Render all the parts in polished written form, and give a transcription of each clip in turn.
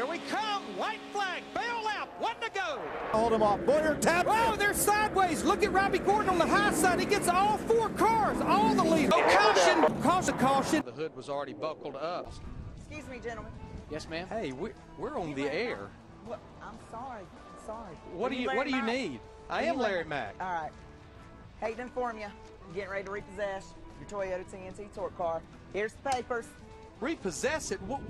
Here we come. White flag. Bail out. One to go. Hold him off. Boyer taps. Oh, they're sideways. Look at Robbie Gordon on the high side. He gets all four cars, all the leads. Oh, caution. Caution. The hood was already buckled up. Excuse me, gentlemen. Yes, ma'am. Hey, we're on the air. What? I'm sorry. I'm sorry. What do you need? I am Larry Mack. All right. Hate to inform you. I'm getting ready to repossess your Toyota TNT torque car. Here's the papers. Repossess it? What?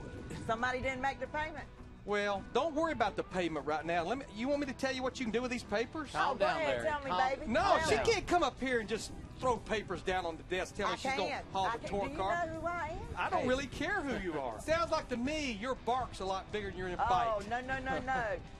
Somebody didn't make their payment. Well, don't worry about the payment right now. You want me to tell you what you can do with these papers? Calm down, Larry. Tell me, baby. No, she can't come up here and just throw papers down on the desk telling me she's going to haul the torque car. Do you know who I am? I don't really care who you are. Sounds like to me your bark's a lot bigger than your bite. Oh, no.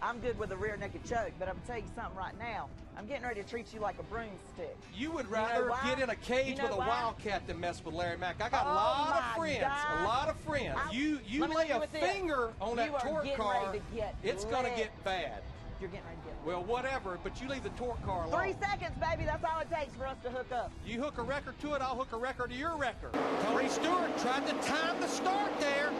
I'm good with a rear naked choke, but I'm going to tell you something right now. I'm getting ready to treat you like a broomstick. You would rather get in a cage with a wildcat than mess with Larry Mack. I got a lot of friends. You lay a finger on that torque car, it's going to get bad. You're getting ready to get well, whatever, but you leave the torque car alone. 3 seconds, baby. That's all it takes for us to hook up. You hook a record to it, I'll hook a record to your record. Tony Stewart tried to time the start there.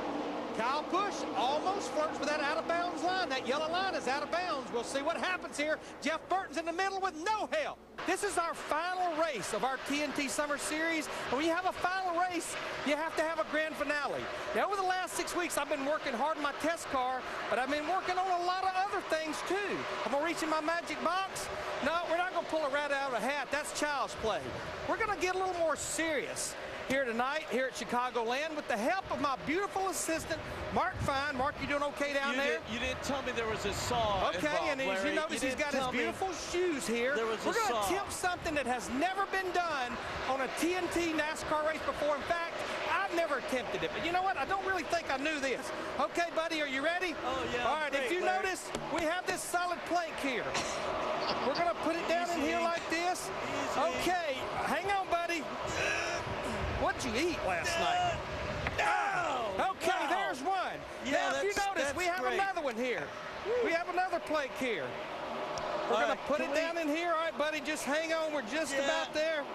Kyle Busch almost flirts with that out-of-bounds line. That yellow line is out of bounds. We'll see what happens here. Jeff Burton's in the middle with no help. This is our final race of our TNT Summer Series. And when you have a final race, you have to have a grand finale. Now, over the last 6 weeks, I've been working hard on my test car, but I've been working on a lot of other things, too. Am I reaching my magic box? No, we're not going to pull a rat out of a hat. That's child's play. We're going to get a little more serious here tonight, here at Chicagoland, with the help of my beautiful assistant, Mark Fine. Mark, you doing okay down there? You didn't tell me there was a saw Okay, involved, and as Larry. you notice, he's got his beautiful shoes here. We're going to attempt something that has never been done on a TNT NASCAR race before. In fact, I've never attempted it. But you know what? I don't really think I knew this. Okay, buddy, are you ready? Oh, yeah. All right, if you notice, we have this solid plank here. We're going to put it down in here like this. Okay, hang on, buddy. What'd you eat last night? Okay, there's one. Yeah, now, if you notice, we have another one here. We have another plank here. We're going to put it down in here. All right, buddy, just hang on. We're just about there.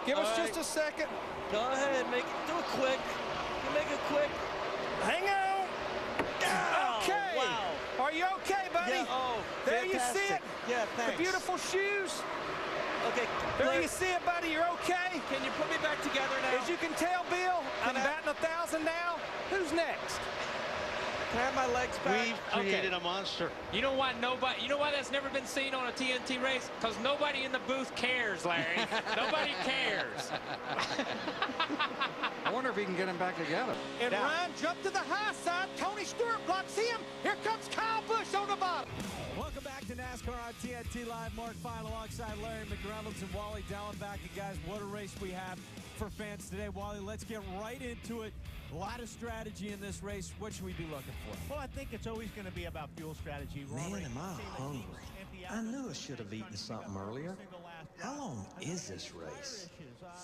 Give us just a second. Go ahead, do it quick. Make it quick. Hang on. Okay. Wow. Are you okay, buddy? Yeah, there fantastic. you see it. Yeah, thanks. The beautiful shoes. Okay. There you see it, buddy. You're okay. Can you put me back together now? As you can tell, Bill, I'm batting 1,000 now. Who's next? Can I have my legs back? We've created a monster. You know why that's never been seen on a TNT race? Because nobody in the booth cares, Larry. Nobody cares. I wonder if he can get him back together. And Ryan jumped to the high side. Tony Stewart blocks him. Here comes Kyle Busch on the bottom. Welcome back to NASCAR on TNT Live. Mark Fine alongside Larry McReynolds and Wally Dallenbach. And guys, what a race we have for fans today. Wally, let's get right into it. A lot of strategy in this race. What should we be looking for? Well, I think it's always going to be about fuel strategy. Man, am I hungry. I knew I should have eaten something earlier. How long is this race?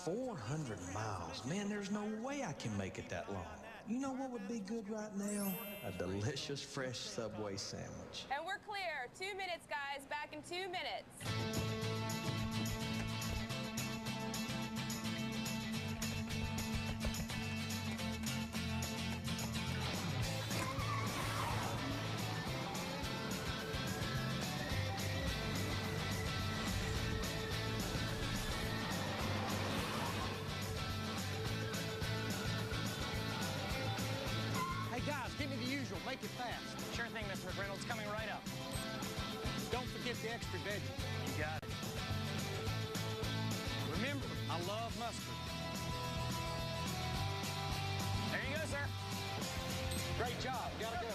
400 miles. Man, there's no way I can make it that long. You know what would be good right now? A delicious, fresh Subway sandwich. And we're clear. 2 minutes, guys. Back in 2 minutes. Guys, give me the usual. Make it fast. Sure thing, Mr. McReynolds. Coming right up. Don't forget the extra veggies. You got it. Remember, I love mustard. There you go, sir. Great job. Gotta go.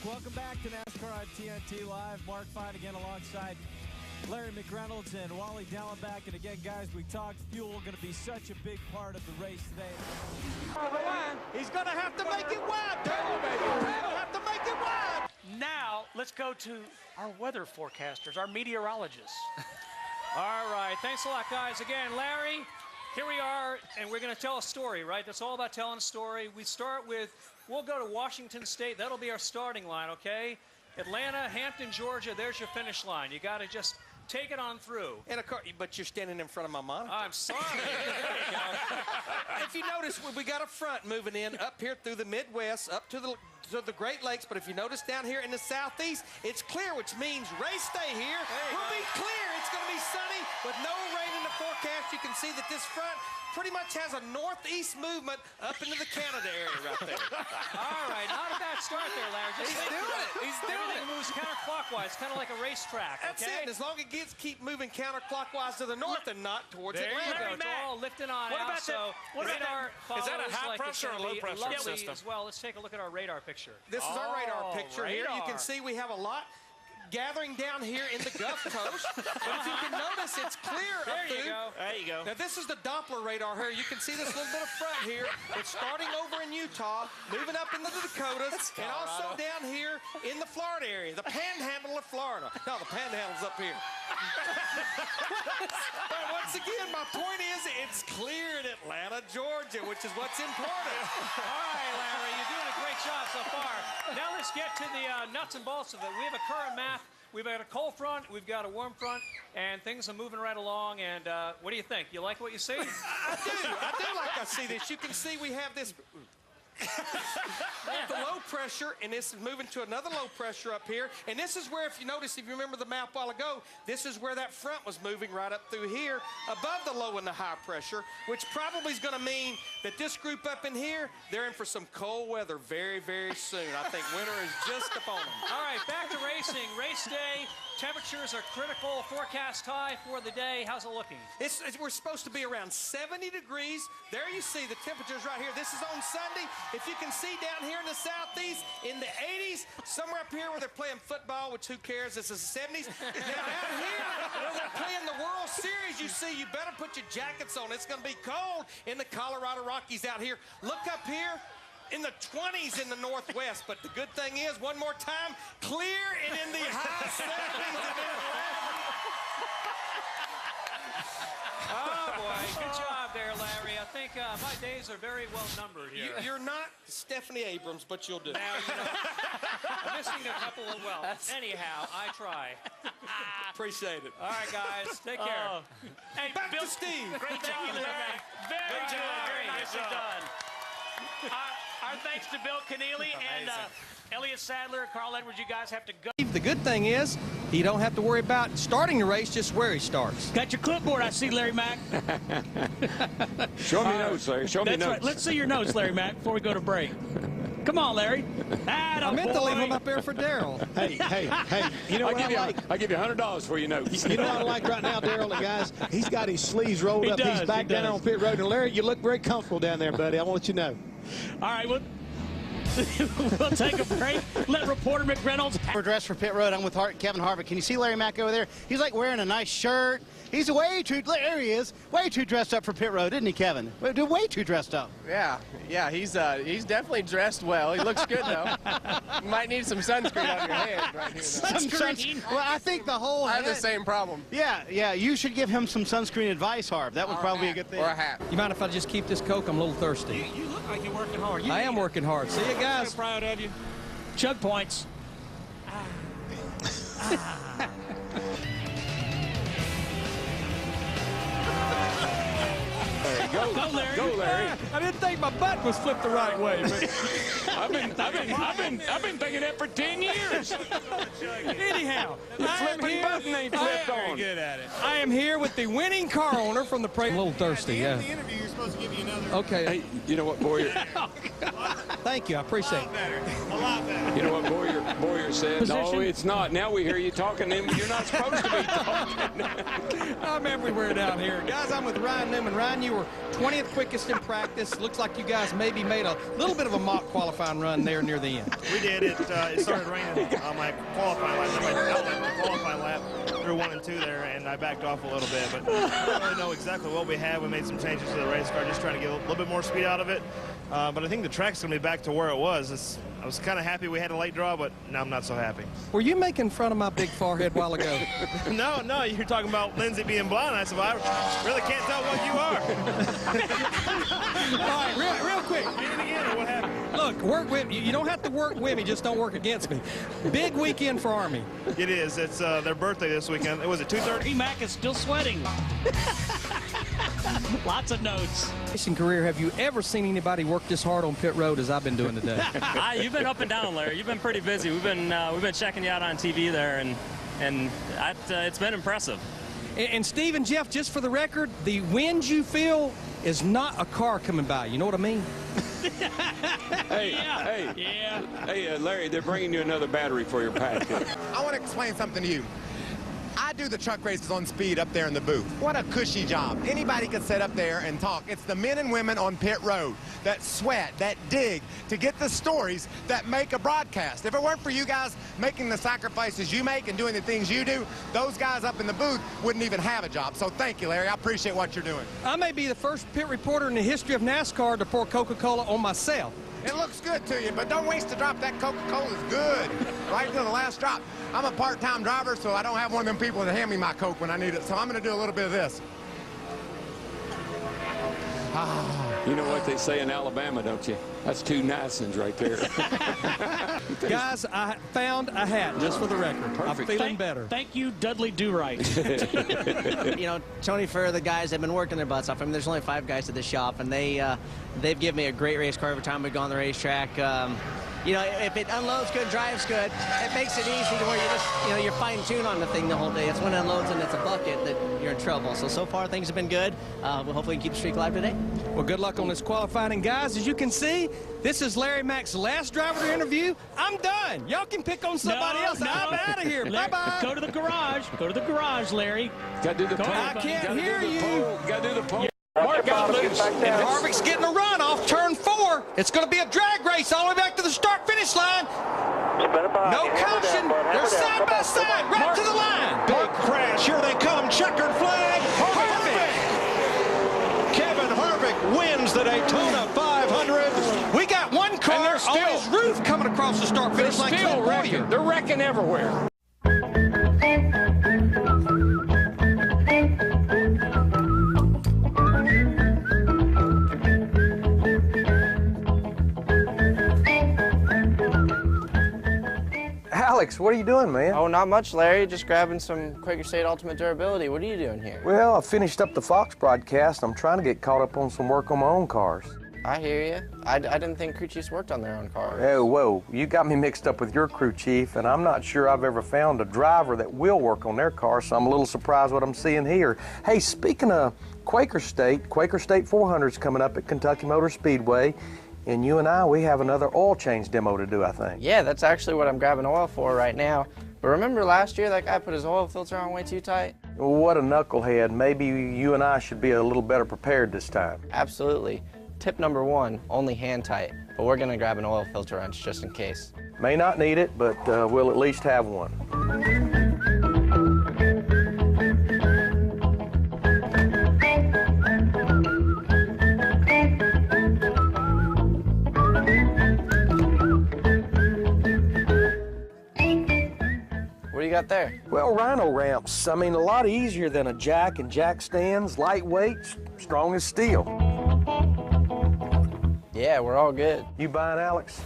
Welcome back to NASCAR on TNT Live. Mark Fine again alongside Larry McReynolds and Wally Dallenbach. And again, guys, we talked fuel going to be such a big part of the race today. He's going to have to make it wide. He's going to have to make it wide. Now, let's go to our weather forecasters, our meteorologists. All right, thanks a lot, guys. Again, Larry, here we are, and we're going to tell a story, right? That's all about telling a story. We start with, we'll go to Washington State. That'll be our starting line, okay? Atlanta, Hampton, Georgia, there's your finish line. You got to just take it on through. And of course, but you're standing in front of my monitor. I'm sorry. There you go. If you notice, we got a front moving in up here through the Midwest, up to the Great Lakes. But if you notice down here in the Southeast, it's clear, which means race day here will be clear. It's going to be sunny with no rain in the forecast. You can see that this front pretty much has a northeast movement up into the Canada area right there. All right, not a bad start there, Larry. Just He's doing it. He's doing everything it. moves counterclockwise, kind of like a racetrack. That's okay? it. And as long as it keep moving counterclockwise to the north and not towards There Atlanta. you go. It's all lifting on What out. about So what about radar is that a follows high like pressure it's or low gonna be pressure lovely system? as well. Let's take a look at our radar picture. This is our radar picture here. You can radar. see we have a lot gathering down here in the Gulf Coast. But if you can notice, it's clear up There you through. go. There you go. Now, this is the Doppler radar here. You can see this little bit of front here. It's starting over in Utah, moving up into the Dakotas, and also down here in the Florida area, the panhandle of Florida. No, the panhandle's up here. But once again, my point is it's clear in Atlanta, Georgia, which is what's important. All right, Larry, you're doing a great job so far. Now let's get to the nuts and bolts of it. We have a current map. We've got a cold front, we've got a warm front, and things are moving right along. And what do you think? You like what you see? I do like I see this. You can see we have this the low pressure, and this is moving to another low pressure up here. And this is where, if you notice, if you remember the map a while ago, this is where that front was moving right up through here above the low and the high pressure, which probably is going to mean that this group up in here, they're in for some cold weather very, very soon. I think winter is just upon them. All right, back to racing. Race day. Temperatures are critical. Forecast high for the day. How's it looking? We're supposed to be around 70 degrees. There you see the temperatures right here. This is on Sunday. If you can see down here in the Southeast, in the 80s, somewhere up here where they're playing football, which who cares? This is the 70s. Now out here where they're playing the World Series, you see, you better put your jackets on. It's going to be cold in the Colorado Rockies out here. Look up here. In the 20s in the Northwest, but the good thing is, one more time, clear and in the high 70s in Atlanta. Oh, boy. Good job there, Larry. I think my days are very well numbered here. You're not Stephanie Abrams, but you'll do. Now, you know, I'm missing a couple of, well, anyhow, I try. Appreciate it. All right, guys, take care. Hey, Back Bill, to Steve. great job, Larry. Very Good good. job. Very nicely Good job. done. Our thanks to Bill Keneally and Elliott Sadler, Carl Edwards. You guys have to go. The good thing is, he don't have to worry about starting the race, just where he starts. Got your clipboard, I see, Larry Mack. Show me notes, Larry. Show me That's notes. right. Let's see your notes, Larry Mack, before we go to break. Come on, Larry. I meant to leave them up there for Daryl. Hey, you know what I like? I'll give you $100 for your notes. You know what I like right now, Daryl, the guys? He's got his sleeves rolled up. He's back down on pit road. And Larry, you look very comfortable down there, buddy. I want to let you know. All right, we'll take a break. Let reporter McReynolds. We're dressed for pit road. I'm with Kevin Harvick. Can you see Larry Mack over there? He's like wearing a nice shirt. He's way too, there he is, way too dressed up for pit road, isn't he, Kevin? Way too dressed up. Yeah, he's definitely dressed well. He looks good, though. You might need some sunscreen on your head right here, though. Sunscreen? Well, I think the whole I have the same problem. Yeah, you should give him some sunscreen advice, Harv. That would probably be a good thing. Or a hat. You mind if I just keep this Coke? I'm a little thirsty. You look like you're working hard. I am working hard. See you guys. I'm proud of you. Chug points. Go, Larry. Go, Larry. I didn't think my butt was flipped the right way. But I've been thinking that for 10 years. anyhow, Flipping button ain't flipped on. good at it. I am here with the winning car owner from the A little thirsty, yeah. the interview, you're supposed to give you another. Okay. Hey, you know what, Boyer? Thank you. I appreciate it. A lot better. You know what Boyer said? No, it's not. Now we hear you talking to him. You're not supposed to be talking. I'm everywhere down here. Guys, I'm with Ryan Newman. Ryan, you were 20th quickest in practice. Looks like you guys maybe made a little bit of a mock qualifying run there near the end. We did. It started raining on my qualifying lap. My qualifying lap through 1 and 2 there, and I backed off a little bit. But I don't really know exactly what we had. We made some changes to the race car, just trying to get a little bit more speed out of it. But I think the track's going to be back to where it was. I was kind of happy we had a late draw, but now I'm not so happy. Were you making fun of my big forehead a while ago? No, you're talking about Lindsey being blind. I said, well, I really can't tell what you are. All right, real quick. Did it again, or what happened? Look, work with you don't have to work with me, just don't work against me. Big weekend for Army. It is. It's their birthday this weekend. Was it 2:30? Mac is still sweating. Lots of notes. Racing career, have you ever seen anybody work this hard on pit road as I've been doing today? You've been up and down, Larry. You've been pretty busy. We've been checking you out on TV there, and it's been impressive. And Steve and Jeff, just for the record, the wind you feel is not a car coming by. You know what I mean? Hey, Larry, they're bringing you another battery for your pack. I want to explain something to you. I do the truck races on speed up there in the booth. What a cushy job. Anybody could sit up there and talk. It's the men and women on pit road that sweat, that dig to get the stories that make a broadcast. If it weren't for you guys making the sacrifices you make and doing the things you do, those guys up in the booth wouldn't even have a job. So thank you, Larry. I appreciate what you're doing. I may be the first pit reporter in the history of NASCAR to pour Coca-Cola on myself. It looks good to you, but don't waste a drop. That Coca-Cola is good. Right to the last drop. I'm a part-time driver, so I don't have one of them people to hand me my Coke when I need it. So I'm going to do a little bit of this. You know what they say in Alabama, don't you? That's two nicens right there. Guys, I found a hat, just for the record. Perfect. I'm feeling better. Thank you, Dudley Do-Right. You know, Tony Ferrer, the guys have been working their butts off. I mean, there's only 5 guys at the shop, and they've given me a great race car every time we go on the racetrack. You know, if it unloads good, drives good, it makes it easy to where you just, you know, you're fine-tuned on the thing the whole day. It's when it unloads and it's a bucket that you're in trouble. So far, things have been good. We'll hopefully keep the streak alive today. Well, good luck on this qualifying. And guys, as you can see, this is Larry Mack's last driver to interview. I'm done. Y'all can pick on somebody else. I'm out of here. Bye-bye. Go to the garage. Go to the garage, Larry. Got to do the poll. I can't hear you. Got to do the poll. Mark got loose, and Harvick's getting a run off turn 4. It's going to be a drag race all the way back to the start-finish line. No caution. They're side by side, right to the line. Big crash. Here they come. Checkered flag. Harvick. Kevin Harvick wins the Daytona 500. We got one car on his roof coming across the start-finish line. Still wrecking. They're wrecking everywhere. Alex, what are you doing, man? Oh, not much, Larry. Just grabbing some Quaker State Ultimate Durability. What are you doing here? Well, I finished up the Fox broadcast. I'm trying to get caught up on some work on my own cars. I hear you. I didn't think crew chiefs worked on their own cars. Oh, whoa. You got me mixed up with your crew chief, and I'm not sure I've ever found a driver that will work on their car, so I'm a little surprised what I'm seeing here. Hey, speaking of Quaker State 400's coming up at Kentucky Motor Speedway. And you and I, we have another oil change demo to do, I think. Yeah, that's actually what I'm grabbing oil for right now. But remember last year that guy put his oil filter on way too tight? What a knucklehead. Maybe you and I should be a little better prepared this time. Absolutely. Tip number 1, only hand tight. But we're going to grab an oil filter wrench just in case. May not need it, but we'll at least have one. What do you got there? Well, rhino ramps. I mean, a lot easier than a jack and jack stands, lightweight, strong as steel. Yeah, we're all good. You buying, Alex?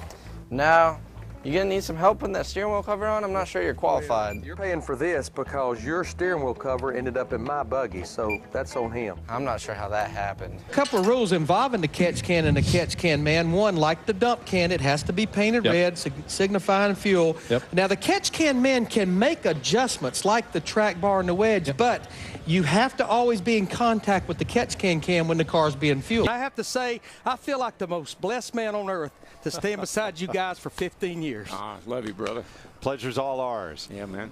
No. You gonna need some help putting that steering wheel cover on? I'm not sure you're qualified. You're paying for this because your steering wheel cover ended up in my buggy, so that's on him. I'm not sure how that happened. A couple of rules involving the catch can and the catch can man. One, like the dump can, it has to be painted red, signifying fuel. Now, the catch can man can make adjustments like the track bar and the wedge, but you have to always be in contact with the catch can when the car's being fueled. I have to say, I feel like the most blessed man on earth to stand beside you guys for 15 years. Love you, brother. Pleasure's all ours. Yeah, man.